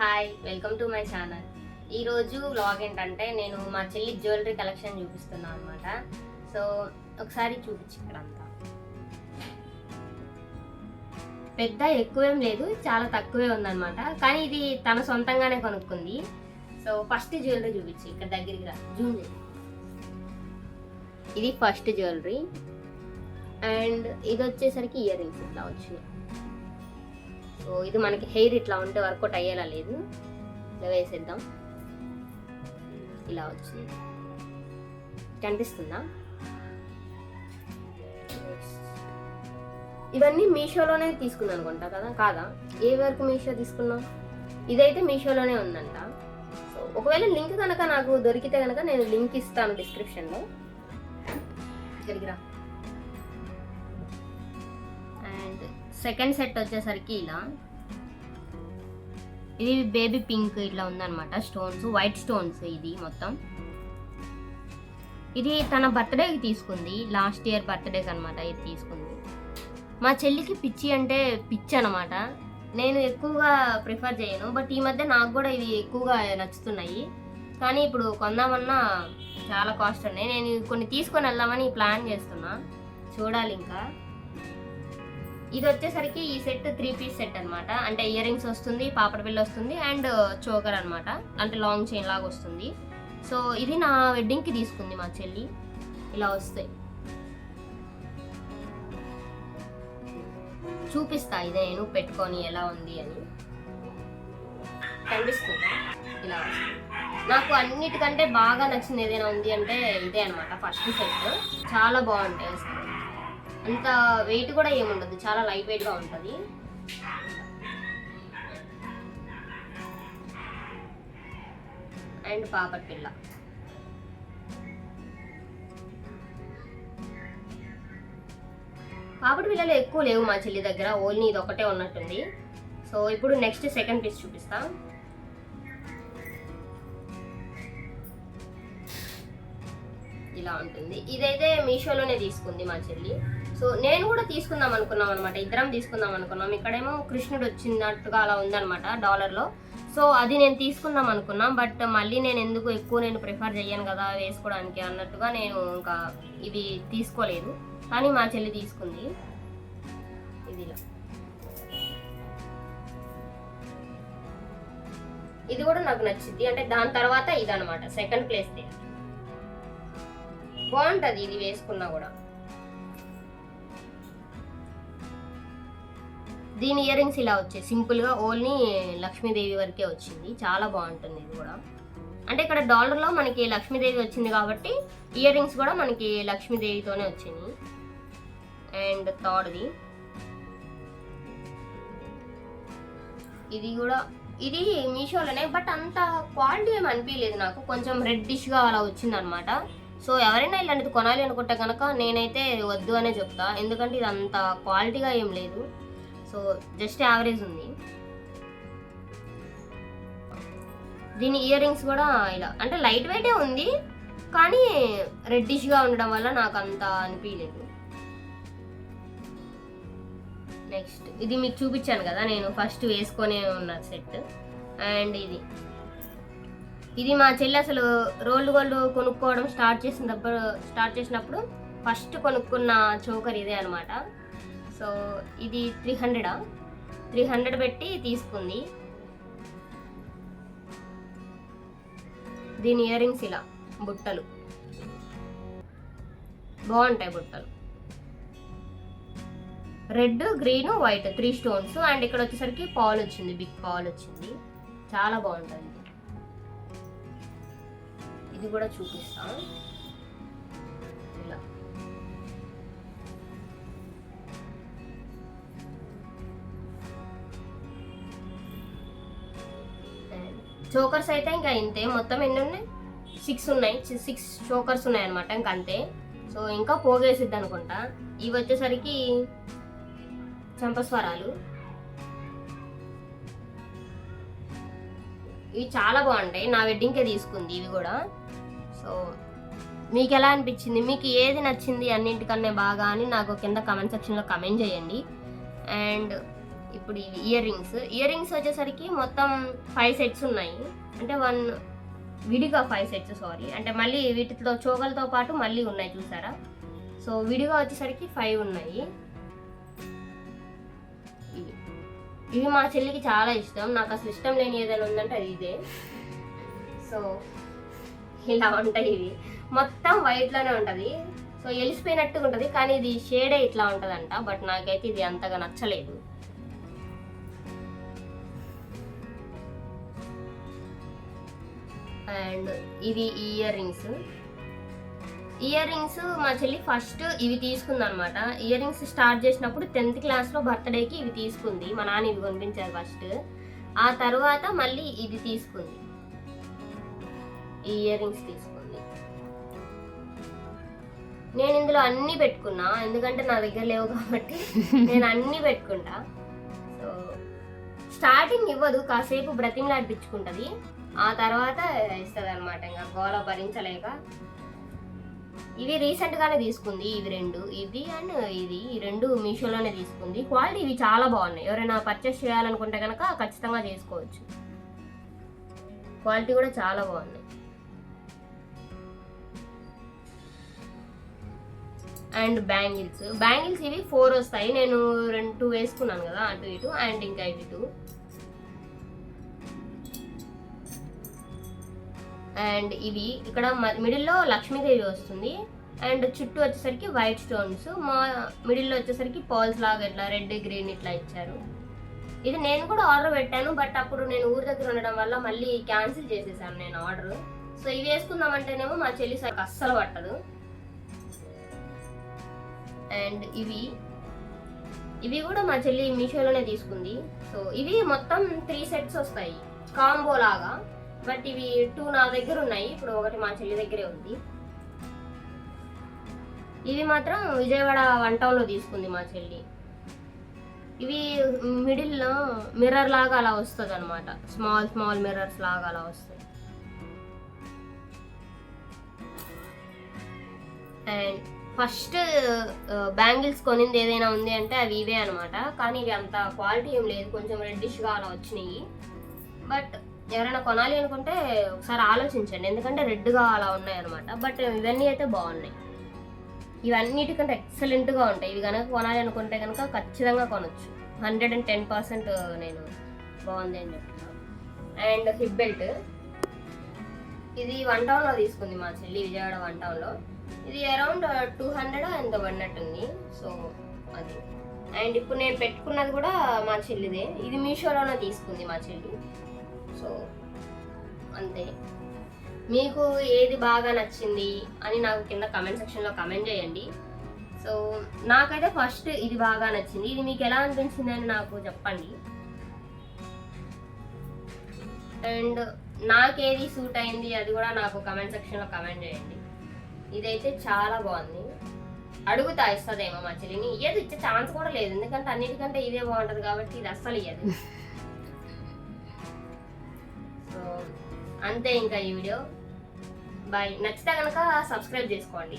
Hi, welcome to my channel. ఈరోజు vlog ఏంటంటే నేను మా చెల్లి జ్యువెలరీ కలెక్షన్ చూపిస్తున్నాను అనమాట. సో ఒకసారి చూపించి ఇక్కడంతా పెద్ద ఎక్కువేం లేదు, చాలా తక్కువే ఉందన్నమాట. కానీ ఇది తన సొంతంగానే కొనుక్కుంది. సో ఫస్ట్ జ్యువెలరీ చూపించి ఇక్కడ దగ్గరికి రా, జూమ్ చేయి. ఇది ఫస్ట్ జ్యువెలరీ అండ్ ఇది వచ్చేసరికి ఇయర్ రింగ్స్ ఇట్లా వచ్చినాయి. సో ఇది మనకి హెయిర్ ఇట్లా ఉంటే వర్కౌట్ అయ్యేలా లేదు, ఇలా వేసేద్దాం. ఇలా వచ్చింది, కనిపిస్తుందా? ఇవన్నీ మీషోలోనే తీసుకున్నాను అనుకుంటా కదా, కాదా? ఏ వరకు మీషో తీసుకున్నాం? ఇదైతే మీషోలోనే ఉందంట. సో ఒకవేళ లింక్ కనుక నాకు దొరికితే కనుక నేను లింక్ ఇస్తాను డిస్క్రిప్షన్లో. జరిగిరా. అండ్ సెకండ్ సెట్ వచ్చేసరికి ఇలా, ఇది బేబీ పింక్ ఇట్లా ఉందన్నమాట. Stones, white stones. ఇది మొత్తం ఇది తన బర్త్డేకి తీసుకుంది, లాస్ట్ ఇయర్ బర్త్డేకి అనమాట ఇది తీసుకుంది. మా చెల్లికి పిచ్చి అంటే పిచ్చి అనమాట. నేను ఎక్కువగా ప్రిఫర్ చేయను, బట్ ఈ మధ్య నాకు కూడా ఇవి ఎక్కువగా నచ్చుతున్నాయి. కానీ ఇప్పుడు కొందామన్నా చాలా కాస్ట్ ఉన్నాయి. నేను కొన్ని తీసుకొని వెళ్దామని ప్లాన్ చేస్తున్నా, చూడాలి ఇంకా. ఇది వచ్చేసరికి ఈ సెట్ 3 పీస్ సెట్ అనమాట. అంటే ఇయర్ రింగ్స్ వస్తుంది, పాపడ బిల్ల వస్తుంది అండ్ చోకర్ అనమాట, అంటే లాంగ్ చైన్ లాగా వస్తుంది. సో ఇది నా వెడ్డింగ్కి తీసుకుంది మా చెల్లి. ఇలా వస్తాయి, చూపిస్తా ఇదే నేను పెట్టుకొని ఎలా ఉంది అని. కనిపిస్తుంది ఇలా వస్తుంది. నాకు అన్నిటికంటే బాగా నచ్చింది ఏదైనా ఉంది అంటే ఇదే అనమాట. ఫస్ట్ సెట్ చాలా బాగుంటాయి అసలు. అంత వెయిట్ కూడా ఏముండదు, చాలా లైట్ వెయిట్ గా ఉంటుంది. అండ్ పాపడ పిల్ల. పాపడ పిల్లలు ఎక్కువ లేవు మా చెల్లి దగ్గర, ఓన్లీ ఇది ఒకటే ఉన్నట్టుంది. సో ఇప్పుడు నెక్స్ట్ సెకండ్ పీస్ చూపిస్తా. ఇలా ఉంటుంది. ఇదైతే మీషోలోనే తీసుకుంది మా చెల్లి. సో నేను కూడా తీసుకుందాం అనుకున్నాం అనమాట, ఇద్దరం తీసుకుందాం అనుకున్నాం. ఇక్కడేమో కృష్ణుడు వచ్చినట్టుగా అలా ఉందనమాట డాలర్లో. సో అది నేను తీసుకుందాం అనుకున్నాం, బట్ మళ్ళీ నేను ఎందుకు ఎక్కువ నేను ప్రిఫర్ చేయను కదా వేసుకోవడానికి అన్నట్టుగా నేను ఇంకా ఇవి తీసుకోలేదు. కానీ మా చెల్లి తీసుకుంది. ఇది ఇది కూడా నాకు నచ్చింది. అంటే దాని తర్వాత ఇది అనమాట సెకండ్ ప్లేస్. బాగుంటది ఇది వేసుకున్నా కూడా. దీని ఇయర్ రింగ్స్ ఇలా వచ్చాయి సింపుల్ గా, ఓన్లీ లక్ష్మీదేవి వరకే వచ్చింది. చాలా బాగుంటుంది ఇది కూడా. అంటే ఇక్కడ డాలర్ లో మనకి లక్ష్మీదేవి వచ్చింది కాబట్టి ఇయర్ రింగ్స్ కూడా మనకి లక్ష్మీదేవితోనే వచ్చింది. అండ్ థర్డ్ది ఇది కూడా, ఇది మీషోలోనే, బట్ అంత క్వాలిటీ ఏమి అనిపించలేదు నాకు. కొంచెం రెడ్డిష్ గా అలా వచ్చింది అనమాట. సో ఎవరైనా ఇలాంటిది కొనాలి అనుకుంటే కనుక నేనైతే వద్దు అనే చెప్తా, ఎందుకంటే ఇది అంత క్వాలిటీగా ఏం లేదు. సో జస్ట్ యావరేజ్ ఉంది. దీని ఇయర్ రింగ్స్ కూడా ఇలా, అంటే లైట్ వెయిటే ఉంది కానీ రెడ్డిష్గా ఉండడం వల్ల నాకు అంత అనిపించలేదు. నెక్స్ట్ ఇది మీకు చూపించాను కదా నేను ఫస్ట్ వేసుకొని ఉన్న సెట్. అండ్ ఇది మా చెల్లి అసలు రోల్డ్ గోల్డ్ కొనుక్కోవడం స్టార్ట్ చేసినప్పుడు ఫస్ట్ కొనుక్కున్న చోకర్ ఇదే అనమాట. సో ఇది 300 పెట్టి తీసుకుంది. దీని ఇయర్ రింగ్స్ ఇలా బుట్టలు బాగుంటాయి. బుట్టలు red, green, white 3 stones. And ఇక్కడ వచ్చేసరికి పాల్ వచ్చింది, బిగ్ పాల్ వచ్చింది. చాలా బాగుంటుంది. ఇది కూడా చూపిస్తా. ఇలా చోకర్స్ అయితే ఇంకా ఇంతే. మొత్తం ఎన్ని ఉన్నాయి? 6 ఉన్నాయి. 6 చోకర్స్ ఉన్నాయి అనమాట, ఇంకా అంతే. సో ఇంకా పోగేసిద్ది అనుకుంటా. ఇవి వచ్చేసరికి చంపస్వరాలు. ఇవి చాలా బాగుంటాయి, నా వెడ్డింగ్కే తీసుకుంది ఇవి కూడా. సో మీకు ఎలా అనిపించింది, మీకు ఏది నచ్చింది అన్నింటికన్నా బాగా అని నాకు కింద కమెంట్ సెక్షన్లో కమెంట్ చేయండి. అండ్ ఇప్పుడు ఇవి ఇయర్ రింగ్స్ వచ్చేసరికి మొత్తం 5 సెట్స్ ఉన్నాయి. అంటే విడిగా 5 సెట్స్ సారీ, అంటే మళ్ళీ వీటితో చోకలతో పాటు మళ్ళీ ఉన్నాయి చూసారా. సో విడిగా వచ్చేసరికి 5 ఉన్నాయి. ఇవి మా చెల్లికి చాలా ఇష్టం. నాకు అసలు ఇష్టం లేని ఏదైనా ఉందంటే అది ఇదే. సో ఇలా ఉంటాయి. ఇవి మొత్తం వైట్లోనే ఉంటుంది. సో ఎలిసిపోయినట్టుగా ఉంటుంది, కానీ ఇది షేడే ఇట్లా ఉంటుందంట. బట్ నాకైతే ఇది అంతగా నచ్చలేదు. అండ్ ఇవి ఇయర్ రింగ్స్ మా చెల్లి ఫస్ట్ ఇవి తీసుకుంది అనమాట. ఇయర్ రింగ్స్ స్టార్ట్ చేసినప్పుడు 10th క్లాస్లో బర్త్డేకి ఇవి తీసుకుంది. మా నాన్న ఇవి కొనిపించారు ఫస్ట్. ఆ తర్వాత మళ్ళీ ఇది తీసుకుంది, ఈ ఇయర్ రింగ్స్ తీసుకుంది. నేను ఇందులో అన్నీ పెట్టుకున్నా, ఎందుకంటే నా దగ్గర లేవు కాబట్టి నేను అన్నీ పెట్టుకుంటా. సో స్టార్టింగ్ ఇవ్వదు, కాసేపు బ్రతిమలాడిపించుకుంటుంది, ఆ తర్వాత ఇస్తుంది అనమాట. ఇంకా గోల భరించలేక ఇవి రీసెంట్గానే తీసుకుంది. ఇవి అండ్ ఈ రెండు మీషోలోనే తీసుకుంది. క్వాలిటీ ఇవి చాలా బాగున్నాయి. ఎవరైనా పర్చేస్ చేయాలనుకుంటే కనుక ఖచ్చితంగా చేసుకోవచ్చు. క్వాలిటీ కూడా చాలా బాగున్నాయి. అండ్ బ్యాంగిల్స్ ఇవి 4 వస్తాయి. నేను 2 వేసుకున్నాను కదా అటు ఇటు, అండ్ ఇంకా ఇవి 2. అండ్ ఇవి ఇక్కడ మిడిల్లో లక్ష్మీదేవి వస్తుంది, అండ్ చుట్టూ వచ్చేసరికి వైట్ స్టోన్స్. మా మిడిల్లో వచ్చేసరికి పర్ల్స్ లాగా ఇట్లా రెడ్ గ్రీన్ ఇట్లా ఇచ్చారు. ఇది నేను కూడా ఆర్డర్ పెట్టాను, బట్ అప్పుడు నేను ఊరి దగ్గర ఉండడం వల్ల మళ్ళీ క్యాన్సిల్ చేసేసాను నేను ఆర్డర్. సో ఇవి వేసుకుందామంటేనేమో మా చెల్లి అస్సలు పట్టదు. అండ్ ఇవి కూడా మా చెల్లి మీషోలోనే తీసుకుంది. సో ఇవి మొత్తం 3 సెట్స్ వస్తాయి కాంబో లాగా. బట్ ఇవి 2 నా దగ్గర ఉన్నాయి, ఇప్పుడు ఒకటి మా చెల్లి దగ్గరే ఉంది. ఇవి మాత్రం విజయవాడ 1 టౌన్లో తీసుకుంది మా చెల్లి. ఇవి మిడిల్లో మిర్రర్ లాగా అలా వస్తుంది అనమాట, స్మాల్ మిర్రర్స్ లాగా అలా వస్తాయి. అండ్ ఫస్ట్ బ్యాంగిల్స్ కొనింది ఏదైనా ఉంది అంటే అవి ఇవే అనమాట. కానీ ఇవి అంత క్వాలిటీ ఏం లేదు, కొంచెం రెడ్డిష్గా అలా వచ్చినాయి. బట్ ఎవరైనా కొనాలి అనుకుంటే ఒకసారి ఆలోచించండి, ఎందుకంటే రెడ్గా అలా ఉన్నాయి అనమాట. బట్ ఇవన్నీ అయితే బాగున్నాయి. ఇవన్నిటికంటే ఎక్సలెంట్గా ఉంటాయి. ఇవి కనుక కొనాలి అనుకుంటే కనుక ఖచ్చితంగా కొనొచ్చు. 110% నేను బాగుంది అని చెప్తున్నాను. అండ్ హిప్ బెల్ట్ ఇది 1 టౌన్లో తీసుకుంది మా చెల్లి, విజయవాడ 1 టౌన్లో. ఇది అరౌండ్ 200 ఎంత పడినట్టుంది. సో అది. అండ్ ఇప్పుడు నేను పెట్టుకున్నది కూడా మా చెల్లిదే. ఇది మీషోలోనే తీసుకుంది మా చెల్లి. సో అంతే. మీకు ఏది బాగా నచ్చింది అని నాకు కింద కమెంట్ సెక్షన్లో కమెంట్ చేయండి. సో నాకైతే ఫస్ట్ ఇది బాగా నచ్చింది. ఇది మీకు ఎలా అనిపించింది అని నాకు చెప్పండి. అండ్ నాకేది సూట్ అయింది అది కూడా నాకు కమెంట్ సెక్షన్లో కమెంట్ చేయండి. ఇదైతే చాలా బాగుంది. అడుగుతా ఇస్తుందేమో మా చెల్లిని. ఇయ్యదు, ఇచ్చే ఛాన్స్ కూడా లేదు, ఎందుకంటే అన్నిటికంటే ఇదే బాగుంటుంది కాబట్టి ఇది అస్సలు ఇయ్యదు. సో అంతే ఇంకా ఈ వీడియో. బాయ్. నచ్చితే కనుక సబ్స్క్రైబ్ చేసుకోండి.